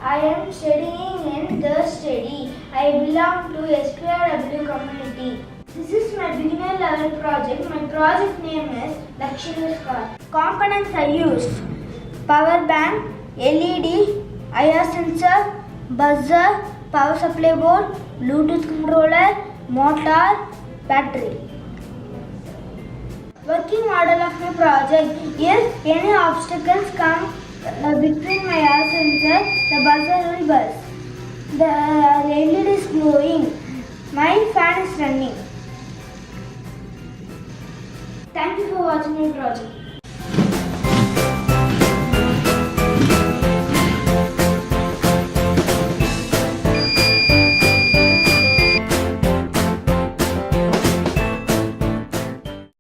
I am studying in the study. I belong to SP community. This is my beginner level project. My project name is Luxury Car. Components I used: power bank, LED, IR sensor, buzzer, power supply board, Bluetooth controller, motor, battery. Working model of my project: if any obstacles come between my IR sensor, the buzzer will buzz. The LED is glowing. My fan is running. Thank you for watching my project.